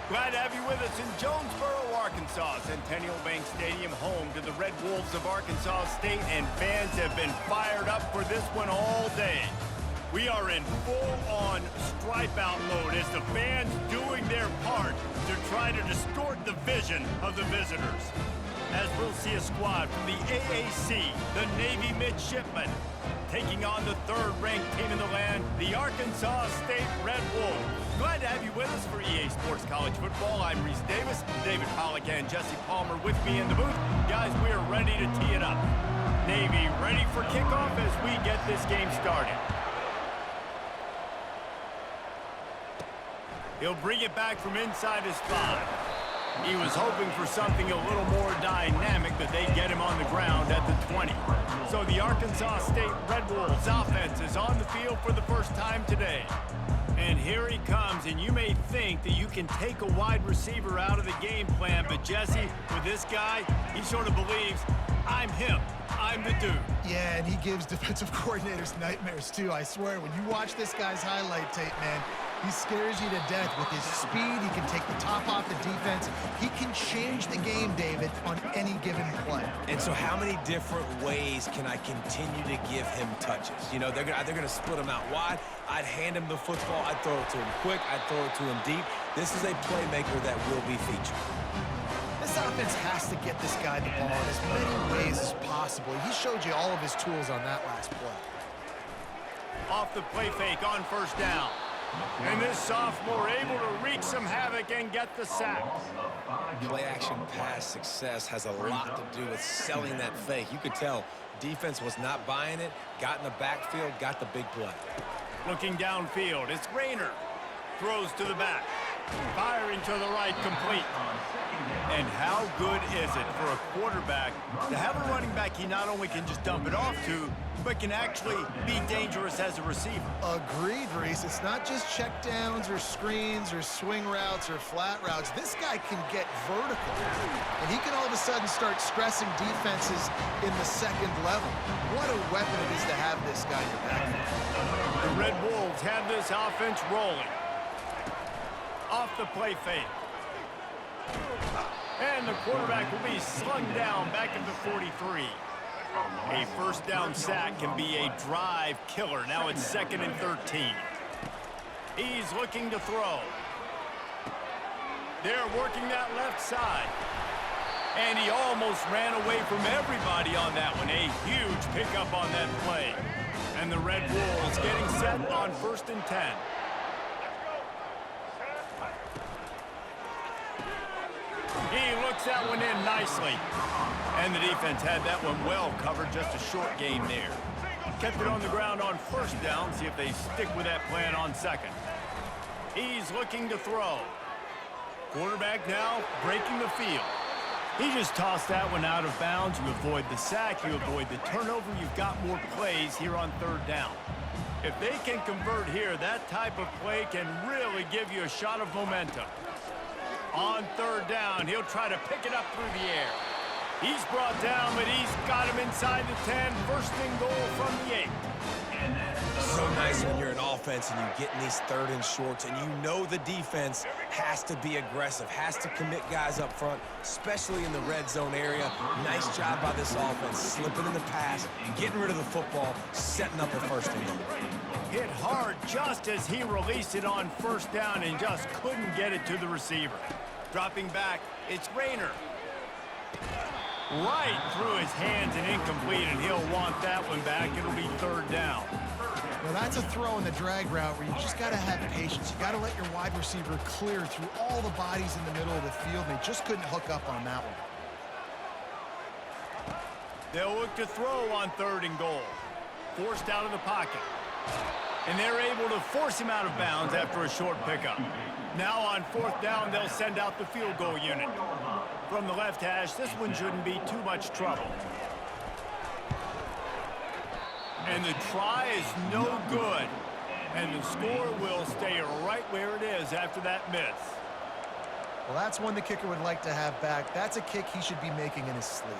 Glad to have you with us in Jonesboro, Arkansas. Centennial Bank Stadium, home to the Red Wolves of Arkansas State, and fans have been fired up for this one all day. We are in full-on stripe-out mode as the fans doing their part to try to distort the vision of the visitors. As we'll see a squad from the AAC, the Navy Midshipmen, taking on the third-ranked team in the land, the Arkansas State Red Wolves. Glad to have you with us for EA Sports College Football. I'm Reese Davis, David Pollack and Jesse Palmer with me in the booth. Guys, we are ready to tee it up. Navy ready for kickoff as we get this game started. He'll bring it back from inside his 5. He was hoping for something a little more dynamic, but they get him on the ground at the 20. So the Arkansas State Red Wolves offense is on the field for the first time today. And here he comes, and you may think that you can take a wide receiver out of the game plan, but Jesse, with this guy, he sort of believes, I'm him. I'm the dude. Yeah, and he gives defensive coordinators nightmares, too. I swear, when you watch this guy's highlight tape, man, he scares you to death with his speed. He can take the top off the defense. He can change the game, David, on any given play. And so how many different ways can I continue to give him touches? You know, they're going to split him out wide. I'd hand him the football. I'd throw it to him quick. I'd throw it to him deep. This is a playmaker that will be featured. This offense has to get this guy the ball in as many ways as possible. He showed you all of his tools on that last play. Off the play fake on first down. And this sophomore able to wreak some havoc and get the sack. Play-action pass success has a lot to do with selling that fake. You could tell defense was not buying it, got in the backfield, got the big play. Looking downfield, it's Rayner. Throws to the back. Firing to the right, complete. And how good is it for a quarterback to have a running back he not only can just dump it off to, but can actually be dangerous as a receiver? Agreed, Reese. It's not just checkdowns or screens or swing routes or flat routes. This guy can get vertical. And he can all of a sudden start stressing defenses in the second level. What a weapon it is to have this guy in your backfield. The Red Wolves have this offense rolling. Off the play fake. And the quarterback will be slung down back at the 43. A first down sack can be a drive killer. Now it's 2nd and 13. He's looking to throw. They're working that left side. And he almost ran away from everybody on that one. A huge pickup on that play. And the Red Wolves getting set on 1st and 10. He looks that one in nicely. And the defense had that one well covered, just a short game there. Kept it on the ground on first down, see if they stick with that plan on 2nd. He's looking to throw. Quarterback now breaking the field. He just tossed that one out of bounds. You avoid the sack, you avoid the turnover. You've got more plays here on 3rd down. If they can convert here, that type of play can really give you a shot of momentum. On 3rd down, he'll try to pick it up through the air. He's brought down, but he's got him inside the 10. 1st and goal from the 8. So nice when you're an offense and you get in these 3rd and shorts and you know the defense has to be aggressive, has to commit guys up front, especially in the red zone area. Nice job by this offense, slipping in the pass, getting rid of the football, setting up a 1st and goal. Hit hard just as he released it on 1st down and just couldn't get it to the receiver. Dropping back, it's Rayner. Right through his hands and incomplete, and he'll want that one back. It'll be 3rd down. Now that's a throw in the drag route where you just got to have patience. You got to let your wide receiver clear through all the bodies in the middle of the field, and they just couldn't hook up on that one. They'll look to throw on 3rd and goal. Forced out of the pocket. And they're able to force him out of bounds after a short pickup. Now on 4th down, they'll send out the field goal unit. From the left hash, this one shouldn't be too much trouble. And the try is no good. And the score will stay right where it is after that miss. Well, that's one the kicker would like to have back. That's a kick he should be making in his sleep.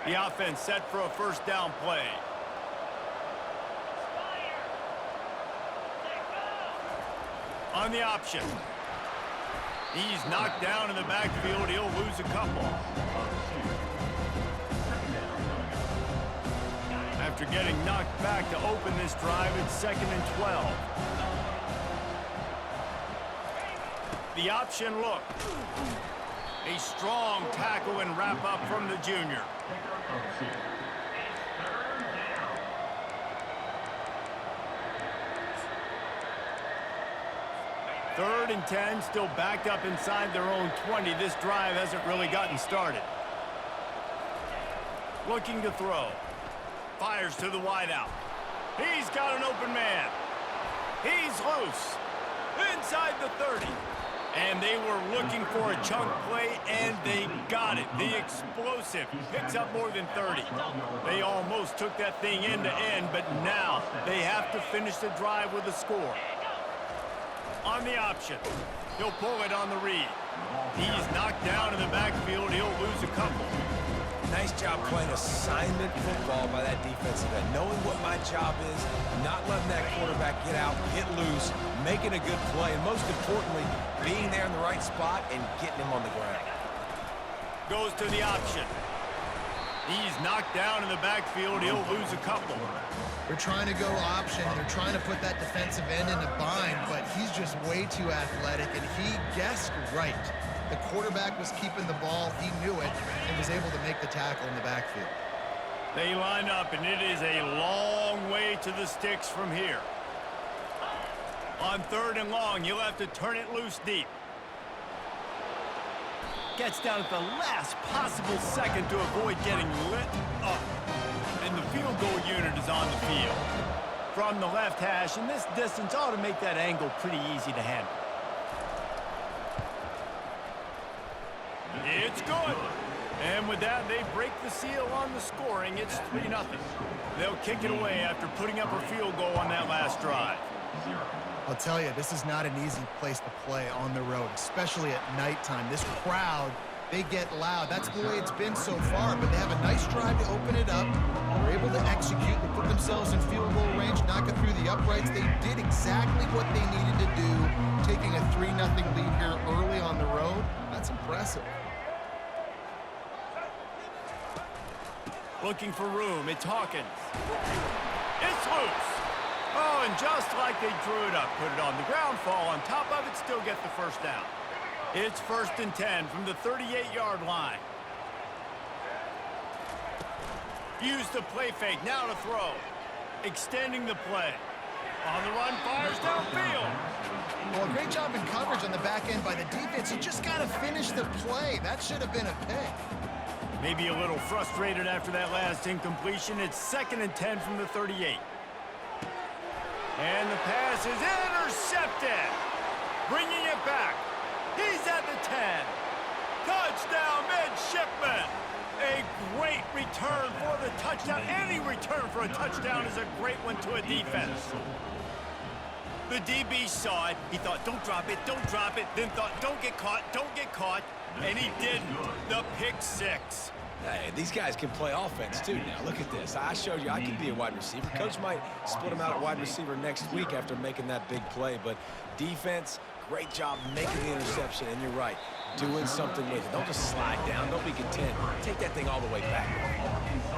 The offense set for a first down play. On the option. He's knocked down in the backfield. He'll lose a couple. After getting knocked back to open this drive, it's 2nd and 12. The option look. A strong tackle and wrap up from the junior. Third and 10, still backed up inside their own 20. This drive hasn't really gotten started. Looking to throw. Fires to the wideout. He's got an open man. He's loose. Inside the 30. And they were looking for a chunk play, and they got it. The explosive picks up more than 30. They almost took that thing end to end, but now they have to finish the drive with a score. On the option. He'll pull it on the read. He's knocked down in the backfield. He'll lose a couple. Nice job playing assignment football by that defensive end. Knowing what my job is, not letting that quarterback get out, get loose, making a good play, and most importantly, being there in the right spot and getting him on the ground. Goes to the option. He's knocked down in the backfield. He'll lose a couple. They're trying to go option, and they're trying to put that defensive end in a bind, but he's just way too athletic, and he guessed right. The quarterback was keeping the ball. He knew it and was able to make the tackle in the backfield. They line up, and it is a long way to the sticks from here. On 3rd and long, he'll have to turn it loose deep. Gets down at the last possible second to avoid getting lit up. And the field goal unit is on the field. From the left hash, and this distance ought to make that angle pretty easy to handle. It's good. And with that, they break the seal on the scoring. It's 3-0. They'll kick it away after putting up a field goal on that last drive. I'll tell you, this is not an easy place to play on the road, especially at nighttime. This crowd, they get loud. That's the way it's been so far, but they have a nice drive to open it up. They're able to execute. They put themselves in field goal range, knock it through the uprights. They did exactly what they needed to do, taking a 3-0 lead here early on the road. That's impressive. Looking for room. It's Hawkins. It's loose. Oh, and just like they drew it up, put it on the ground, fall on top of it, still get the first down. It's 1st and 10 from the 38-yard line. Use the play fake, now to throw. Extending the play. On the run, fires downfield. Well, great job in coverage on the back end by the defense. You just got to finish the play. That should have been a pick. Maybe a little frustrated after that last incompletion. It's 2nd and 10 from the 38. And the pass is intercepted. Bringing it back. He's at the 10. Touchdown, midshipman. A great return for the touchdown. Any return for a touchdown is a great one to a defense. The DB saw it. He thought, don't drop it, don't drop it. Then thought, don't get caught, don't get caught. And he didn't. The pick six. Hey, these guys can play offense, too, now. Look at this. I showed you I can be a wide receiver. Coach might split him out at wide receiver next week after making that big play. But defense, great job making the interception. And you're right, doing something with it. Don't just slide down. Don't be content. Take that thing all the way back.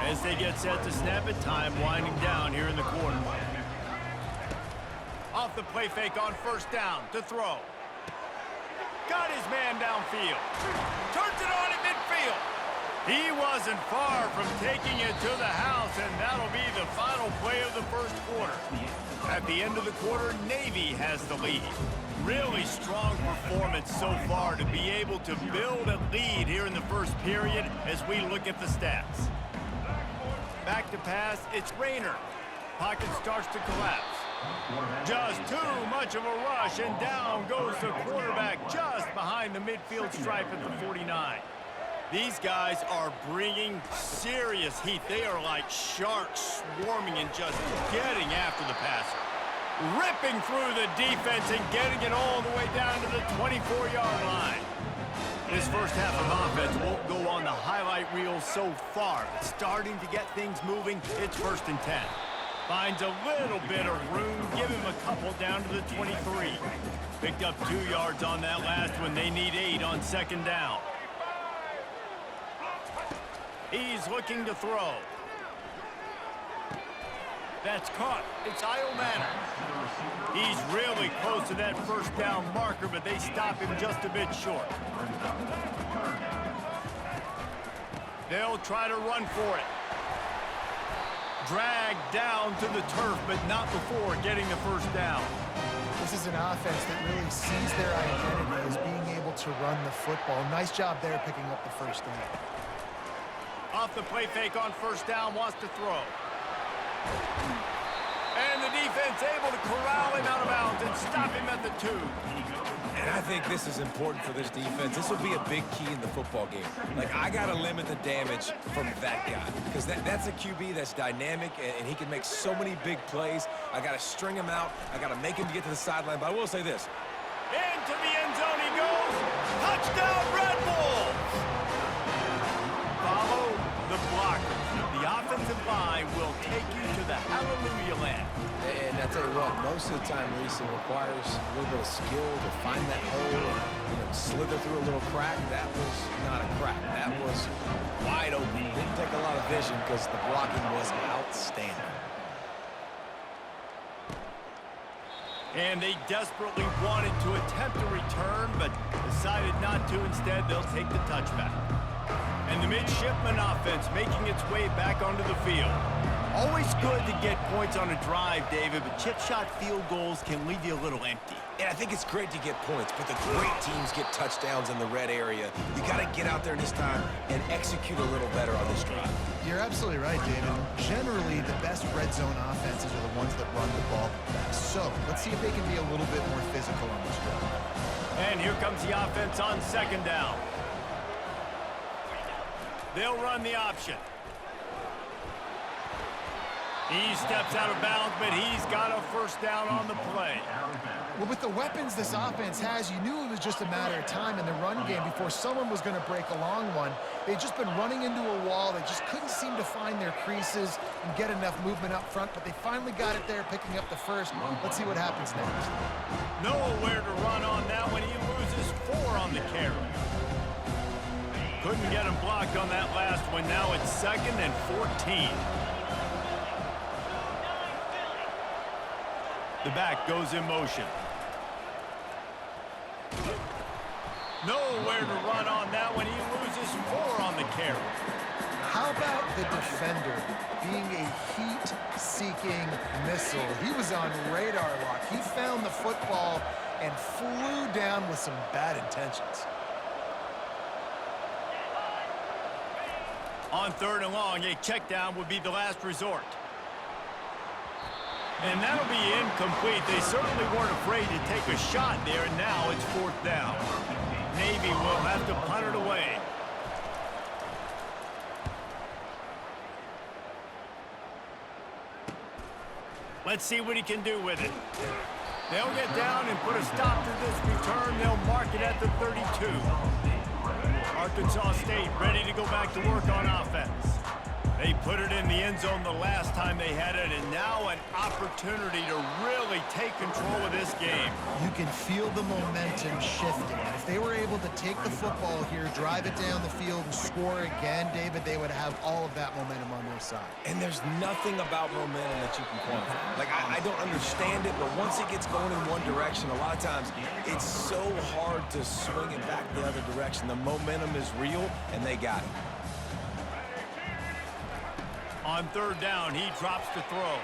As they get set to snap it, time winding down here in the quarter. Off the play fake on 1st down to throw. Got his man downfield. Turns it on at midfield. He wasn't far from taking it to the house, and that'll be the final play of the first quarter. At the end of the quarter, Navy has the lead. Really strong performance so far to be able to build a lead here in the first period as we look at the stats. Back to pass, it's Rayner. Pocket starts to collapse. Just too much of a rush, and down goes the quarterback just behind the midfield stripe at the 49. These guys are bringing serious heat. They are like sharks swarming and just getting after the passer. Ripping through the defense and getting it all the way down to the 24-yard line. This first half of offense won't go on the highlight reel so far. It's starting to get things moving. It's 1st and 10. Finds a little bit of room. Give him a couple down to the 23. Picked up 2 yards on that last one. They need 8 on 2nd down. He's looking to throw. That's caught. It's Manor. He's really close to that 1st down marker, but they stop him just a bit short. They'll try to run for it. Dragged down to the turf, but not before getting the 1st down. This is an offense that really sees their identity as being able to run the football. Nice job there picking up the 1st down. Off the play fake on 1st down, wants to throw. And the defense able to corral him out of bounds and stop him at the 2. And I think this is important for this defense. This will be a big key in the football game. Like, I got to limit the damage from that guy because that's a QB that's dynamic, and he can make so many big plays. I got to string him out. I got to make him get to the sideline. But I will say this. Into the end zone he goes. Touchdown, Red Wolves! Follow the blocker. The offensive line will take you to the hallelujah land. And I tell you what, most of the time, Reese, it requires a little bit of skill to find that hole and slither through a little crack. That was not a crack. That was wide open. Didn't take a lot of vision because the blocking was outstanding. And they desperately wanted to attempt a return, but decided not to. Instead, they'll take the touchback. And the midshipman offense making its way back onto the field. Always good to get points on a drive, David, but chip shot field goals can leave you a little empty. And I think it's great to get points, but the great teams get touchdowns in the red area. You got to get out there this time and execute a little better on this drive. You're absolutely right, David. Generally, the best red zone offenses are the ones that run the ball best. So let's see if they can be a little bit more physical on this drive. And here comes the offense on 2nd down. They'll run the option. He steps out of bounds, but he's got a 1st down on the play. Well, with the weapons this offense has, you knew it was just a matter of time in the run game before someone was going to break a long one. They'd just been running into a wall. They just couldn't seem to find their creases and get enough movement up front, but they finally got it there, picking up the 1st. Let's see what happens next. Nowhere to run on that when he loses 4 on the carry. Couldn't get him blocked on that last one. Now it's 2nd and 14. The back goes in motion. Nowhere to run on that when he loses 4 on the carry. How about the defender being a heat-seeking missile? He was on radar lock. He found the football and flew down with some bad intentions. On 3rd and long, a check down would be the last resort. And that'll be incomplete. They certainly weren't afraid to take a shot there, and now it's 4th down. Navy will have to punt it away. Let's see what he can do with it. They'll get down and put a stop to this return. They'll mark it at the 32. Arkansas State ready to go back to work on offense. They put it in the end zone the last time they had it, and now an opportunity to really take control of this game. You can feel the momentum shifting. And if they were able to take the football here, drive it down the field, and score again, David, they would have all of that momentum on their side. And there's nothing about momentum that you can quantify. Like, I don't understand it, but once it gets going in one direction, a lot of times it's so hard to swing it back the other direction. The momentum is real, and they got it. On 3rd down, he drops to throw.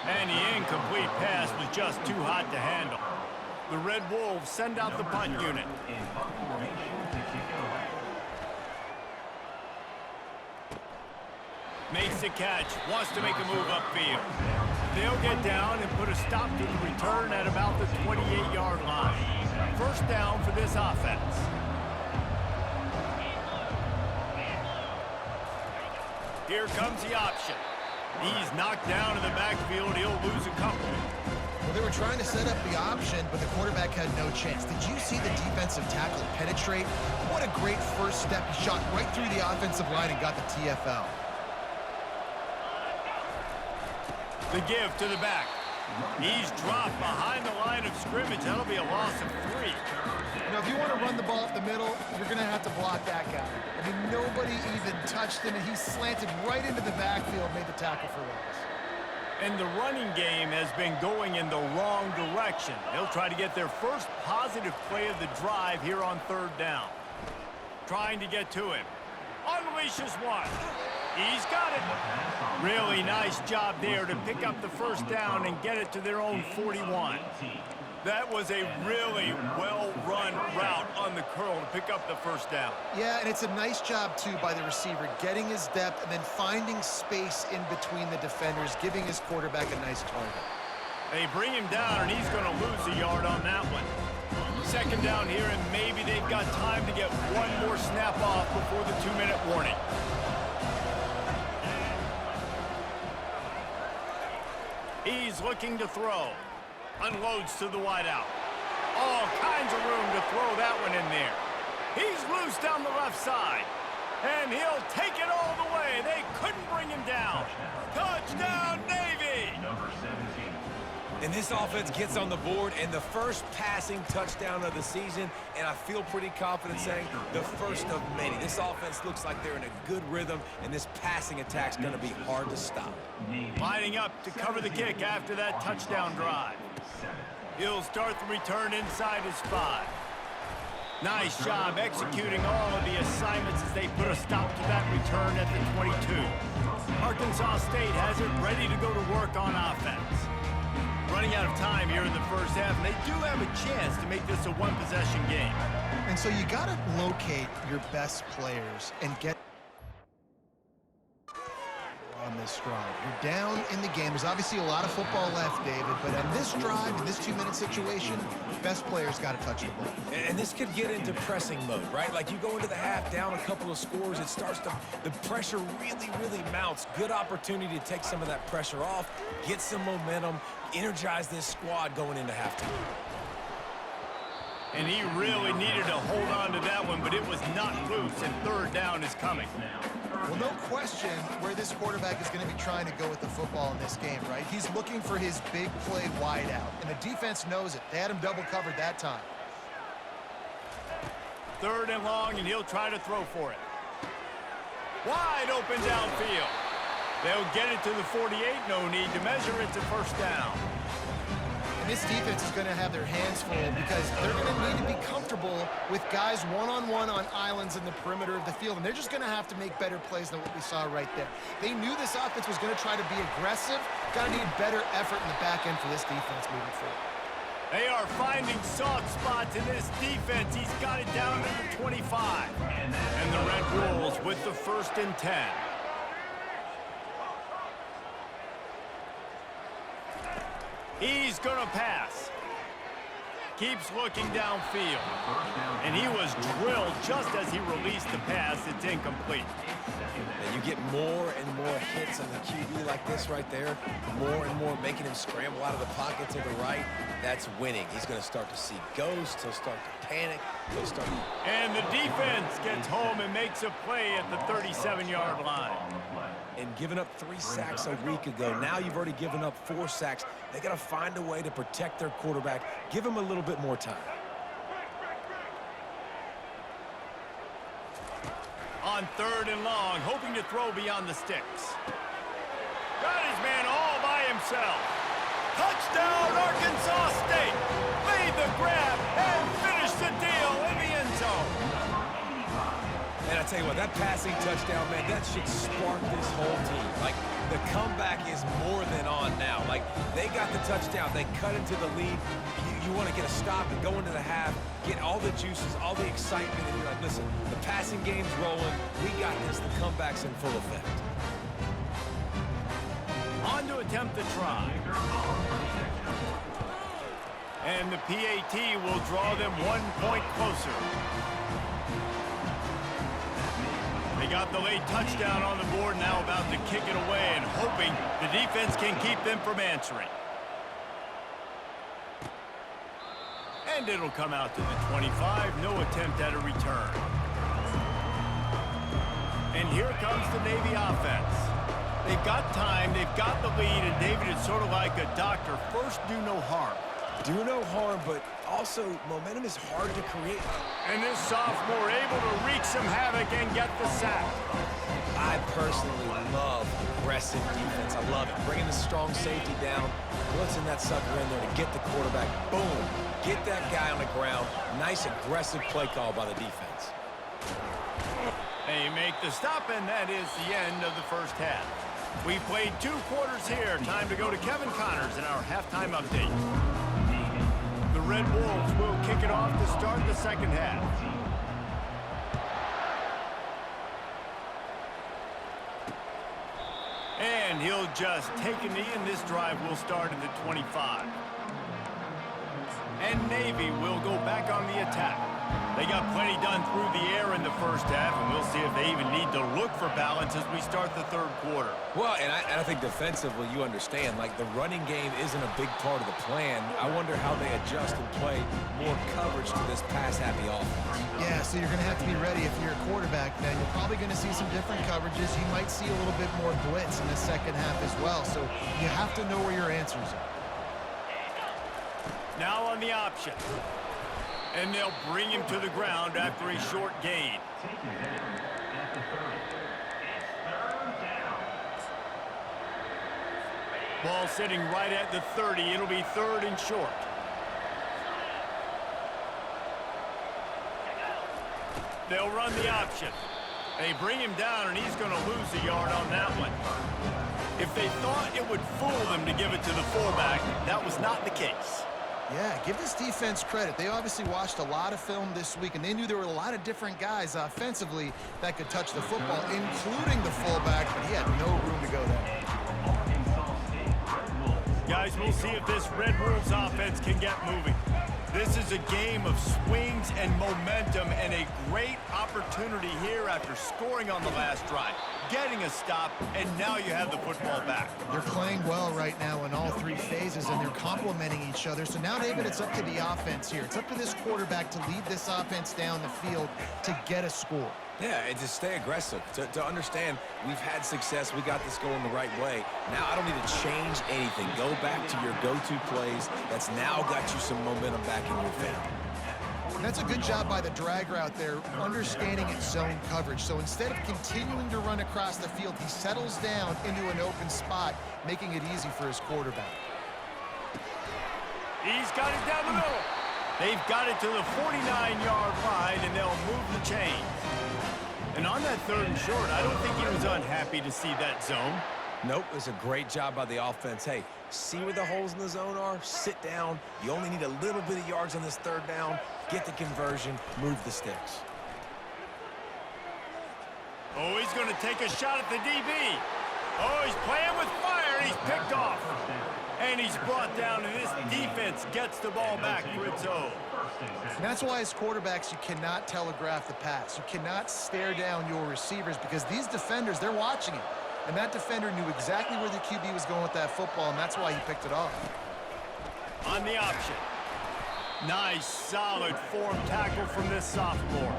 And the incomplete pass was just too hot to handle. The Red Wolves send out the punt unit. Makes the catch, wants to make a move upfield. They'll get down and put a stop to the return at about the 28-yard line. 1st down for this offense. Here comes the option. He's knocked down in the backfield. He'll lose a couple. Well, they were trying to set up the option, but the quarterback had no chance. Did you see the defensive tackle penetrate? What a great first step. He shot right through the offensive line and got the TFL. The give to the back. He's dropped behind the line of scrimmage. That'll be a loss of 3. You know, if you want to run the ball up the middle, you're going to have to block that guy. I mean, nobody even touched him, and he slanted right into the backfield, made the tackle for loss. And the running game has been going in the wrong direction. They'll try to get their first positive play of the drive here on 3rd down. Trying to get to him. Unleashes one. He's got it. Really nice job there to pick up the first down and get it to their own 41. That was a really well-run route on the curl to pick up the first down. Yeah, and it's a nice job, too, by the receiver, getting his depth and then finding space in between the defenders, giving his quarterback a nice target. They bring him down, and he's going to lose a yard on that one. 2nd down here, and maybe they've got time to get one more snap off before the 2-minute warning. He's looking to throw. Unloads to the wideout. All kinds of room to throw that one in there. He's loose down the left side. And he'll take it all the way. They couldn't bring him down. Touchdown, Navy! And this offense gets on the board, and the first passing touchdown of the season, and I feel pretty confident saying the first of many. This offense looks like they're in a good rhythm, and this passing attack's going to be hard to stop. Lining up to cover the kick after that touchdown drive. He'll start the return inside his 5. Nice job executing all of the assignments as they put a stop to that return at the 22. Arkansas State has it ready to go to work on offense. Running out of time here in the first half, and they do have a chance to make this a one-possession game. And so you got to locate your best players and get on this drive. You're down in the game. There's obviously a lot of football left, David, but on this drive, in this 2-minute situation, best players got to touch the ball. And this could get into pressing mode, right? Like you go into the half down a couple of scores, it starts to, the pressure really mounts. Good opportunity to take some of that pressure off, get some momentum, energize this squad going into halftime. And he really needed to hold on to that one, but it was not loose, and 3rd down is coming. Well, no question where this quarterback is going to be trying to go with the football in this game, right? He's looking for his big play wide out, and the defense knows it. They had him double covered that time. 3rd and long, and he'll try to throw for it. Wide open downfield. They'll get it to the 48. No need to measure it to 1st down. And this defense is going to have their hands full because they're going to need to be comfortable with guys one-on-one on islands in the perimeter of the field, and they're just going to have to make better plays than what we saw right there. They knew this offense was going to try to be aggressive. Got to need better effort in the back end for this defense moving forward. They are finding soft spots in this defense. He's got it down to the 25. And the Red Wolves with the 1st and 10. He's going to pass. Keeps looking downfield. And he was drilled just as he released the pass. It's incomplete. And you get more and more hits on the QB like this right there. More and more making him scramble out of the pocket to the right. That's winning. He's going to start to see ghosts. He'll start to panic. He'll start to... And the defense gets home and makes a play at the 37-yard line. And giving up 3 sacks a week ago. Now you've already given up 4 sacks. They got to find a way to protect their quarterback. Give him a little bit more time. On 3rd and long, hoping to throw beyond the sticks. Got his man all by himself. Touchdown, Arkansas State. Made the grab and finished the deal in the end zone. And I tell you what, that passing touchdown, man, that should spark this whole team. Like, the comeback is more than on now. Like, they got the touchdown. They cut into the lead. You want to get a stop and go into the half, get all the juices, all the excitement, and you're like, listen, the passing game's rolling. We got this. The comeback's in full effect. On to attempt the try. And the PAT will draw them 1 point closer. They got the late touchdown on the board, now about to kick it away and hoping the defense can keep them from answering. And it'll come out to the 25. No attempt at a return. And here comes the Navy offense. They've got time, they've got the lead, and David, it's sort of like a doctor. First, do no harm. Do no harm, but also momentum is hard to create. And this sophomore able to wreak some havoc and get the sack. I personally love aggressive defense. I love it. Bringing the strong safety down, blitzing that sucker in there to get the quarterback. Boom. Get that guy on the ground. Nice aggressive play call by the defense. They make the stop, and that is the end of the first half. We've played 2 quarters here. Time to go to Kevin Connors in our halftime update. The Red Wolves will kick it off to start the second half. And he'll just take a knee, and this drive will start at the 25. And Navy will go back on the attack. They got plenty done through the air in the first half, and we'll see if they even need to look for balance as we start the third quarter. Well, and I think defensively, you understand, like the running game isn't a big part of the plan. I wonder how they adjust and play more coverage to this pass-happy offense. Yeah, so you're going to have to be ready if you're a quarterback. Then you're probably going to see some different coverages. You might see a little bit more blitz in the second half as well. So you have to know where your answers are. Now on the option. And they'll bring him to the ground after a short gain. Ball sitting right at the 30. It'll be 3rd and short. They'll run the option. They bring him down, and he's going to lose a yard on that one. If they thought it would fool them to give it to the fullback, that was not the case. Yeah, give this defense credit. They obviously watched a lot of film this week, and they knew there were a lot of different guys offensively that could touch the football, including the fullback, but he had no room to go there. Guys, we'll see if this Red Wolves offense can get moving. This is a game of swings and momentum, and a great opportunity here after scoring on the last drive, getting a stop, and now you have the football back. They're playing well right now in all 3 phases, and they're complementing each other. So now, David, it's up to the offense here. It's up to this quarterback to lead this offense down the field to get a score. Yeah, and to stay aggressive, to understand we've had success, we got this going the right way. Now I don't need to change anything. Go back to your go-to plays. That's now got you some momentum back in your favor. That's a good job by the drag route there, understanding its zone coverage. So instead of continuing to run across the field, he settles down into an open spot, making it easy for his quarterback. He's got it down the middle. They've got it to the 49-yard line, and they'll move the chains. And on that 3rd and short, I don't think he was unhappy to see that zone. Nope, it was a great job by the offense. Hey, see where the holes in the zone are? Sit down. You only need a little bit of yards on this 3rd down. Get the conversion. Move the sticks. Oh, he's going to take a shot at the DB. Oh, he's playing with fire, and he's picked off. And he's brought down, and this defense gets the ball back for its own. And that's why as quarterbacks, you cannot telegraph the pass. You cannot stare down your receivers because these defenders, they're watching it. And that defender knew exactly where the QB was going with that football, and that's why he picked it off. On the option. Nice, solid form tackle from this sophomore.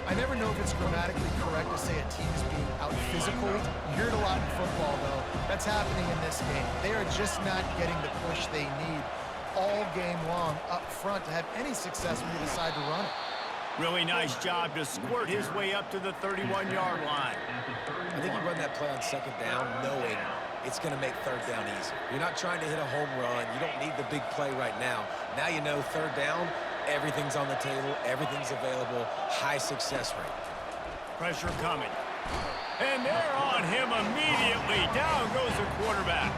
I never know if it's grammatically correct to say a team is being out-physical. You hear it a lot in football, though. That's happening in this game. They are just not getting the push they need all game long up front to have any success when they decide to run it. Really nice job to squirt his way up to the 31-yard line. I think you run that play on 2nd down knowing it's going to make 3rd down easy. You're not trying to hit a home run. You don't need the big play right now. Now you know 3rd down, everything's on the table, everything's available, high success rate. Pressure coming. And they're on him immediately. Down goes the quarterback.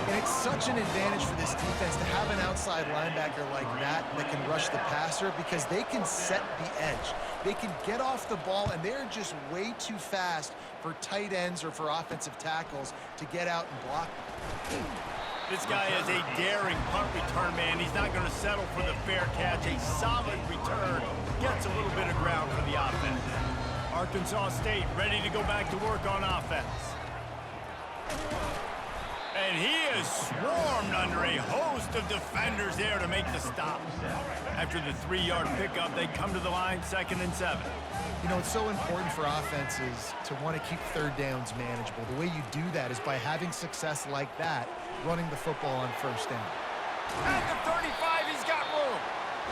And it's such an advantage for this defense to have an outside linebacker like that can rush the passer because they can set the edge. They can get off the ball, and they're just way too fast for tight ends or for offensive tackles to get out and block them. This guy is a daring punt return man. He's not going to settle for the fair catch. A solid return. Gets a little bit of ground for the offense. Arkansas State ready to go back to work on offense. And And he is swarmed under a host of defenders there to make the stop. After the 3-yard pickup, they come to the line 2nd and 7. You know, it's so important for offenses to want to keep third downs manageable. The way you do that is by having success like that, running the football on 1st down. At the 35, he's got room.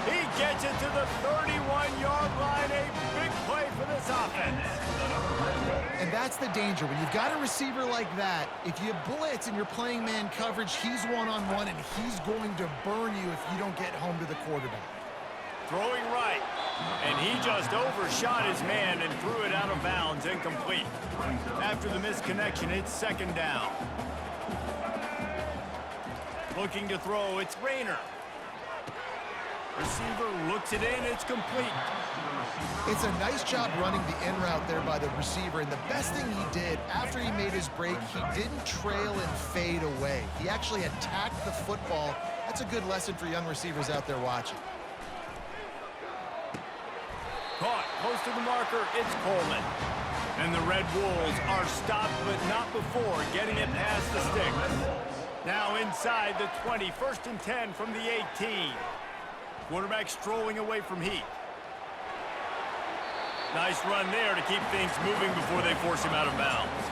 He gets it to the 31-yard line. A big play for this offense. And that's the danger. When you've got a receiver like that, if you blitz and you're playing man coverage, he's one-on-one, and he's going to burn you if you don't get home to the quarterback. Throwing right. And he just overshot his man and threw it out of bounds, incomplete. After the misconnection, it's 2nd down. Looking to throw, it's Rayner. Receiver looks it in, it's complete. It's a nice job running the in route there by the receiver, and the best thing he did after he made his break, he didn't trail and fade away. He actually attacked the football. That's a good lesson for young receivers out there watching. Caught close to the marker, it's Coleman. And the Red Wolves are stopped, but not before getting it past the sticks. Now inside the 20, 1st and 10 from the 18. Quarterback strolling away from Heath. Nice run there to keep things moving before they force him out of bounds.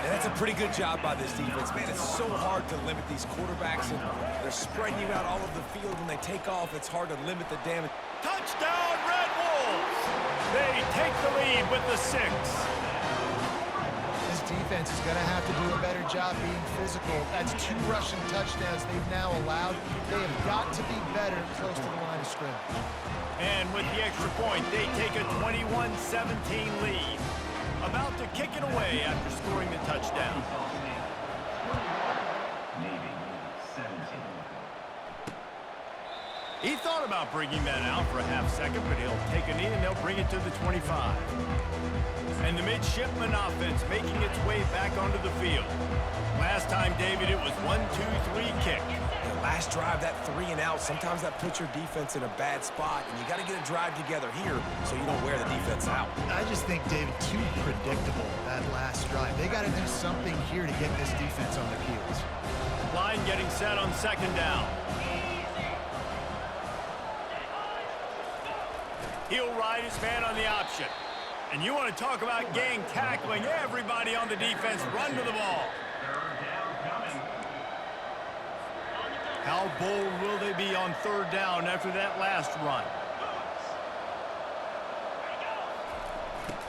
And that's a pretty good job by this defense, man. It's so hard to limit these quarterbacks, and they're spreading you out all over the field. When they take off, it's hard to limit the damage. Touchdown, Red Wolves! They take the lead with the 6. This defense is going to have to do a better job being physical. That's 2 rushing touchdowns they've now allowed. They have got to be better close to the line of scrimmage. And with the extra point, they take a 21-17 lead. About to kick it away after scoring the touchdown. He thought about bringing that out for a half-second, but he'll take a knee and they'll bring it to the 25. And the midshipman offense making its way back onto the field. Last time, David, it was 1-2-3 kick. The last drive, that 3 and out, sometimes that puts your defense in a bad spot, and you got to get a drive together here so you don't wear the defense out. I just think, David, too predictable, that last drive. They got to do something here to get this defense on their heels. Line getting set on 2nd down. He'll ride his man on the option. And you want to talk about gang tackling, everybody on the defense run to the ball. How bold will they be on 3rd down after that last run?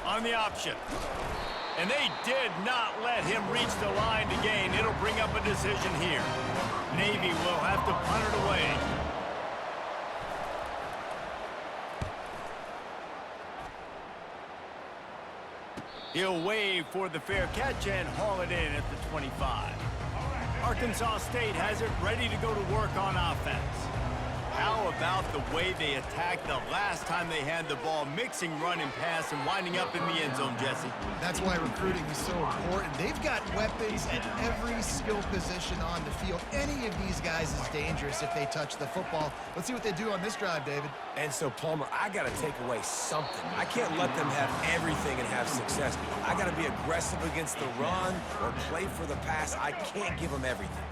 On the option. And they did not let him reach the line to gain. It'll bring up a decision here. Navy will have to punt it away. He'll wave for the fair catch and haul it in at the 25. Arkansas State has it ready to go to work on offense. How about the way they attacked the last time they had the ball, mixing run and pass and winding up in the end zone, Jesse? That's why recruiting is so important. They've got weapons at every skill position on the field. Any of these guys is dangerous if they touch the football. Let's see what they do on this drive, David. And so, Palmer, I got to take away something. I can't let them have everything and have success. I got to be aggressive against the run or play for the pass. I can't give them everything.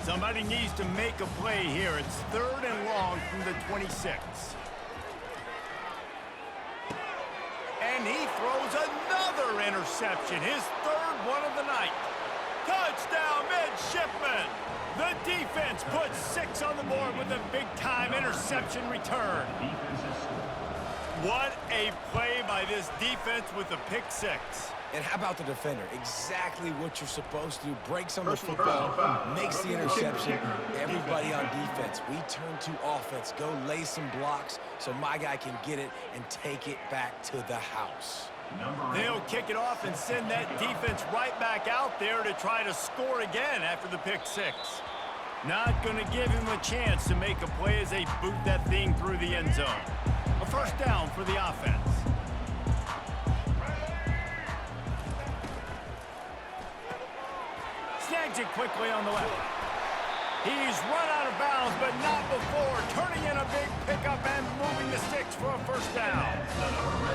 Somebody needs to make a play here. It's 3rd and long from the 26. And he throws another interception, his 3rd one of the night. Touchdown, midshipman! The defense puts 6 on the board with a big-time interception return. What a play by this defense with a pick 6. And how about the defender? Exactly what you're supposed to do. Breaks on the football, makes the interception. Everybody on defense, we turn to offense. Go lay some blocks so my guy can get it and take it back to the house. They'll kick it off and send that defense right back out there to try to score again after the pick 6. Not going to give him a chance to make a play as they boot that thing through the end zone. A 1st down for the offense. Snags it quickly on the left. He's run out of bounds, but not before turning in a big pickup and moving the sticks for a first down.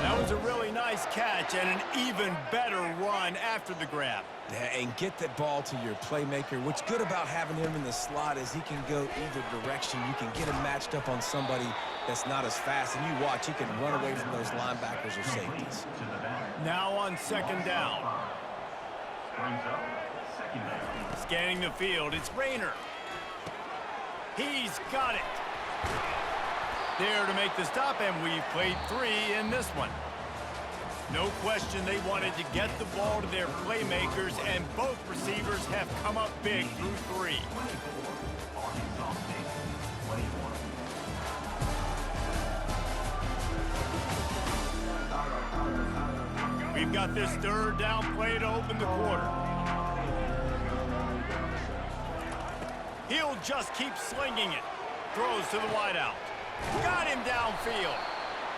That was a really nice catch and an even better run after the grab. Yeah, and get that ball to your playmaker. What's good about having him in the slot is he can go either direction. You can get him matched up on somebody that's not as fast, and you watch, he can run away from those linebackers or safeties. Now on second down. Scanning the field, it's Rayner. He's got it. There to make the stop, and we've played 3 in this one. No question they wanted to get the ball to their playmakers, and both receivers have come up big through 3. We've got this third down play to open the quarter. He'll just keep slinging it. Throws to the wideout. Got him downfield.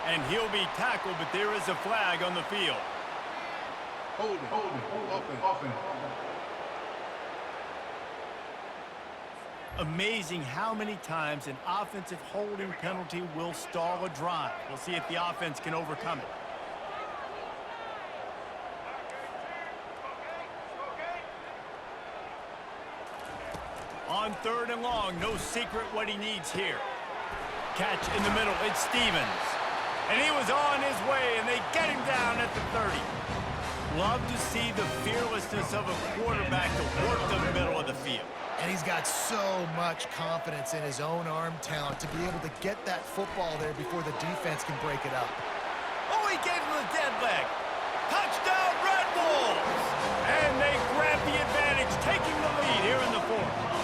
And he'll be tackled, but there is a flag on the field. Holding. Amazing how many times an offensive holding penalty will stall a drive. We'll see if the offense can overcome it. On third and long, no secret what he needs here. Catch in the middle, it's Stevens. And he was on his way, and they get him down at the 30. Love to see the fearlessness of a quarterback to work the middle of the field. And he's got so much confidence in his own arm talent to be able to get that football there before the defense can break it up. Oh, he gave him the dead leg. Touchdown, Red Wolves! And they grab the advantage, taking the lead here in the 4th.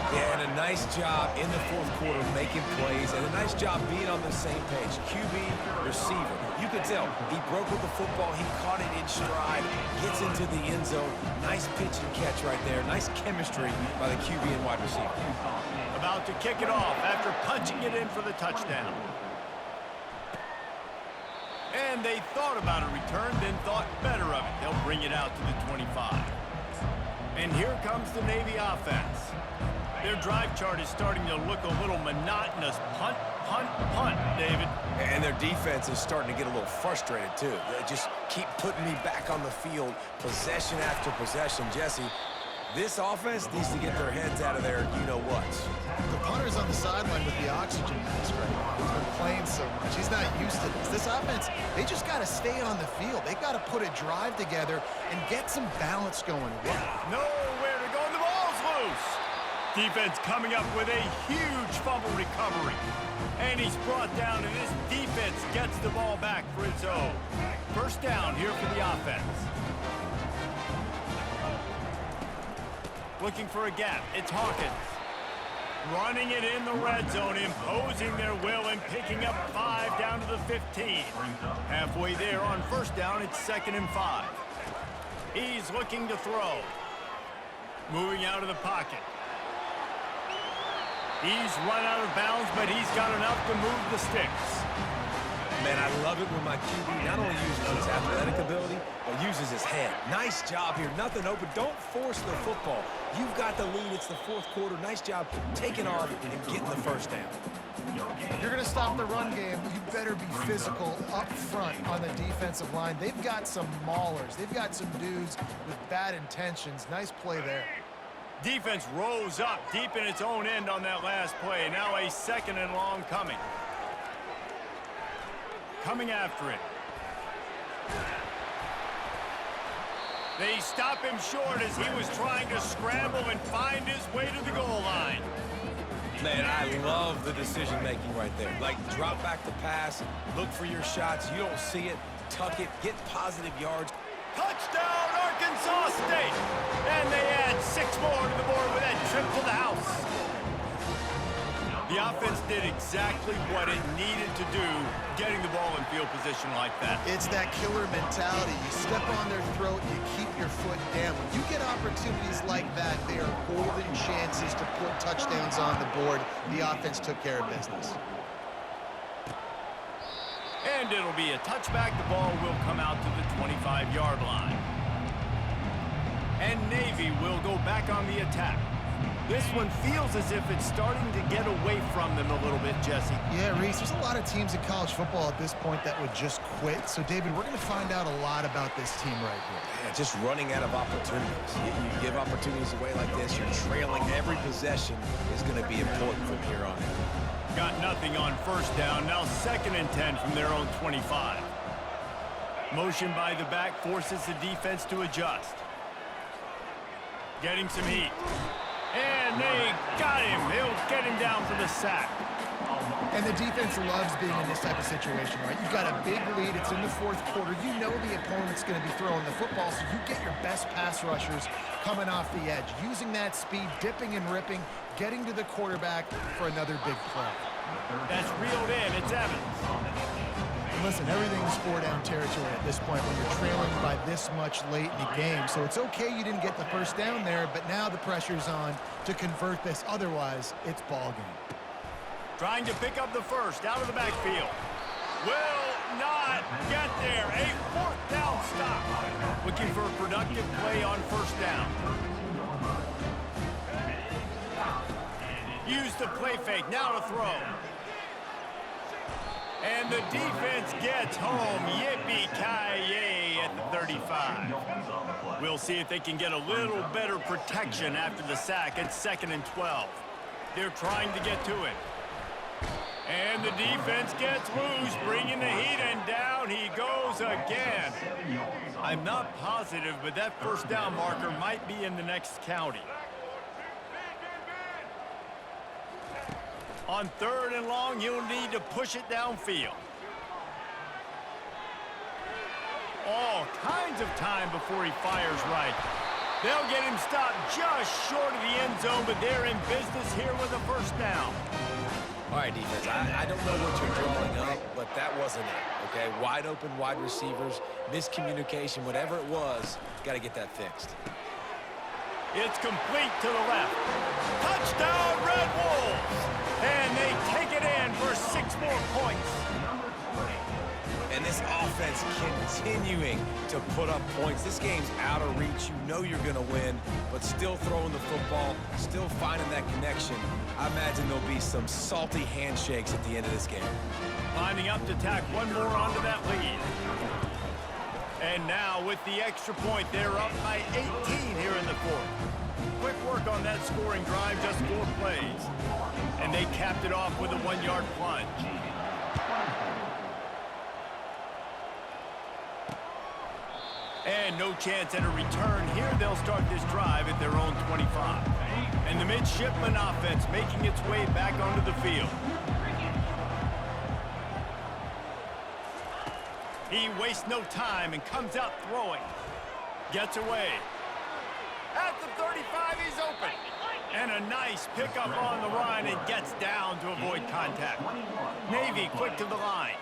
Yeah, and a nice job in the 4th quarter making plays, and a nice job being on the same page. QB, receiver. You could tell he broke with the football. He caught it in stride, gets into the end zone. Nice pitch and catch right there. Nice chemistry by the QB and wide receiver. About to kick it off after punching it in for the touchdown. And they thought about a return, then thought better of it. They'll bring it out to the 25. And here comes the Navy offense. Their drive chart is starting to look a little monotonous. Punt, punt, punt, David. And their defense is starting to get a little frustrated, too. They just keep putting me back on the field, possession after possession. Jesse, this offense needs to get their heads out of there, you-know-whats. The punter's on the sideline with the oxygen mask right now. He's been playing so much. He's not used to this. This offense, they just got to stay on the field. They got to put a drive together and get some balance going. Nowhere to go, and the ball's loose. Defense coming up with a huge fumble recovery. And he's brought down, and this defense gets the ball back for its own. First down here for the offense. Looking for a gap. It's Hawkins. Running it in the red zone, imposing their will and picking up 5 down to the 15. Halfway there on first down, it's 2nd and 5. He's looking to throw. Moving out of the pocket. He's run out of bounds, but he's got enough to move the sticks. Man, I love it when my QB not only uses his athletic ability, but uses his head. Nice job here. Nothing open. Don't force the football. You've got the lead. It's the 4th quarter. Nice job taking off and getting the first down. If you're going to stop the run game, you better be physical up front on the defensive line. They've got some maulers. They've got some dudes with bad intentions. Nice play there. Defense rose up deep in its own end on that last play. Now a 2nd and long coming. Coming after it. They stop him short as he was trying to scramble and find his way to the goal line. Man, I love the decision-making right there. Like, drop back the pass, look for your shots. You don't see it, tuck it, get positive yards. Touchdown, Arkansas State! And they add 6 more to the board with that trip to the house. The offense did exactly what it needed to do, getting the ball in field position like that. It's that killer mentality. You step on their throat, you keep your foot down. When you get opportunities like that, they are golden chances to put touchdowns on the board. The offense took care of business. And it'll be a touchback. The ball will come out to the 25-yard line. And Navy will go back on the attack. This one feels as if it's starting to get away from them a little bit, Jesse. Yeah, Reese, there's a lot of teams in college football at this point that would just quit. So, David, we're going to find out a lot about this team right here. Yeah, just running out of opportunities. You give opportunities away like this, you're trailing. Every possession is going to be important from here on out. Got nothing on first down. Now 2nd and 10 from their own 25. Motion by the back forces the defense to adjust. Getting some heat. And they got him. They'll get him down for the sack. And the defense loves being in this type of situation, right? You've got a big lead. It's in the 4th quarter. You know the opponent's going to be throwing the football, so you get your best pass rushers coming off the edge, using that speed, dipping and ripping, getting to the quarterback for another big play. That's reeled in. It's Evans. Listen, everything's 4-down territory at this point when you're trailing by this much late in the game. So it's okay you didn't get the first down there, but now the pressure's on to convert this. Otherwise, it's ball game. Trying to pick up the first out of the backfield. Will not get there. A 4th down stop. Looking for a productive play on first down. Use the play fake. Now to throw. And the defense gets home. Yippee-ki-yay at the 35. We'll see if they can get a little better protection after the sack at 2nd and 12. They're trying to get to it. And the defense gets loose, bringing the heat, and down he goes again. I'm not positive, but that first down marker might be in the next county. On 3rd and long, you'll need to push it downfield. All kinds of time before he fires right. They'll get him stopped just short of the end zone, but they're in business here with a first down. All right, defense, I don't know what you're drawing up, but that wasn't it, okay? Wide open wide receivers, miscommunication, whatever it was, got to get that fixed. It's complete to the left. Touchdown, Red Wolves! And they take it in for 6 more points. And this offense continuing to put up points. This game's out of reach. You know you're going to win, but still throwing the football, still finding that connection. I imagine there'll be some salty handshakes at the end of this game. Lining up to tack one more onto that lead. And now with the extra point, they're up by 18 here in the 4th. Quick work on that scoring drive, just 4 plays. And they capped it off with a 1-yard plunge. And no chance at a return. Here they'll start this drive at their own 25. And the midshipman offense making its way back onto the field. He wastes no time and comes out throwing. Gets away. At the 35, he's open. And a nice pickup on the run and gets down to avoid contact. Navy quick to the line.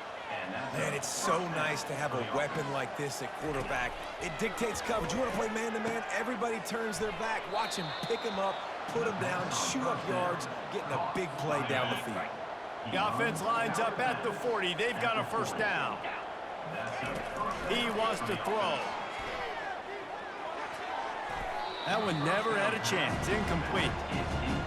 Man, it's so nice to have a weapon like this at quarterback. It dictates coverage. You want to play man-to-man? Everybody turns their back. Watch him pick him up, put him down, shoot up yards, getting a big play down the field. The offense lines up at the 40. They've got a first down. He wants to throw. That one never had a chance. Incomplete.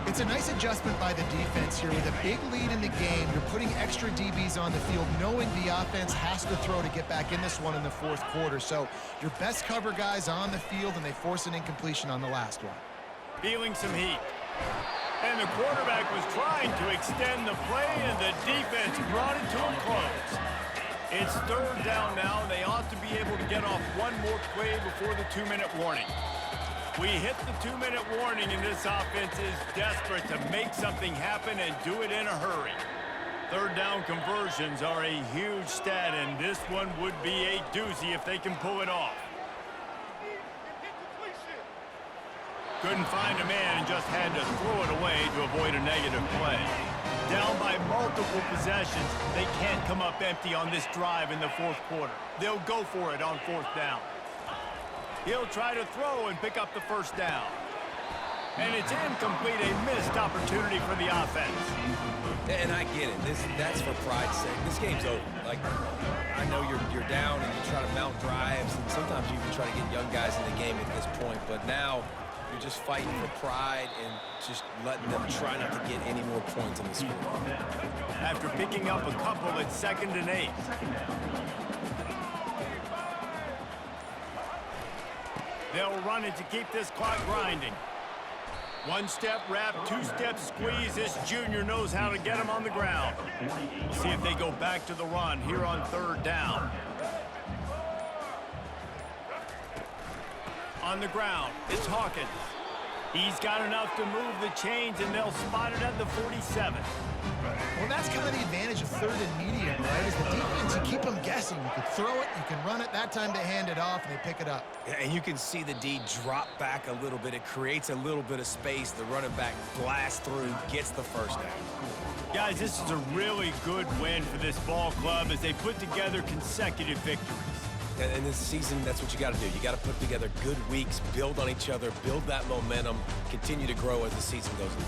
It's a nice adjustment by the defense here. With a big lead in the game, you're putting extra DBs on the field, knowing the offense has to throw to get back in this one in the 4th quarter. So your best cover guys on the field, and they force an incompletion on the last one. Feeling some heat. And the quarterback was trying to extend the play, and the defense brought it to a close. It's 3rd down now. They ought to be able to get off one more play before the 2-minute warning. We hit the 2-minute warning, and this offense is desperate to make something happen and do it in a hurry. 3rd down conversions are a huge stat, and this one would be a doozy if they can pull it off. Couldn't find a man and just had to throw it away to avoid a negative play. Down by multiple possessions, they can't come up empty on this drive in the 4th quarter. They'll go for it on 4th down. He'll try to throw and pick up the first down. And it's incomplete, a missed opportunity for the offense. And I get it. That's for pride's sake. This game's over. Like, I know you're down and you try to mount drives, and sometimes you even try to get young guys in the game at this point. But now You're just fighting for pride and just letting them try not to get any more points in the score. After picking up a couple, it's 2nd and 8. They'll run it to keep this clock grinding. One-step wrap, two-step squeeze. This junior knows how to get him on the ground. See if they go back to the run here on 3rd down. On the ground, it's Hawkins. He's got enough to move the chains, and they'll spot it at the 47. Well, that's kind of the advantage of 3rd and medium, right? Is the defense, you keep them guessing. You can throw it, you can run it. That time they hand it off, and they pick it up. Yeah, and you can see the D drop back a little bit. It creates a little bit of space. The running back blasts through, gets the 1st down. Guys, this is a really good win for this ball club as they put together consecutive victories. And this season, that's what you got to do. You got to put together good weeks, build on each other, build that momentum, continue to grow as the season goes on.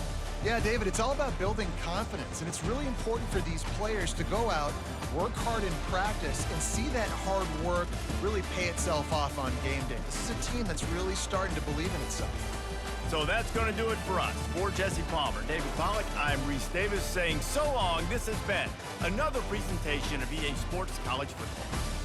Yeah, David, it's all about building confidence, and it's really important for these players to go out, work hard in practice, and see that hard work really pay itself off on game day. This is a team that's really starting to believe in itself. So that's going to do it for us. For Jesse Palmer, David Pollack, I'm Reese Davis saying so long. This has been another presentation of EA Sports College Football.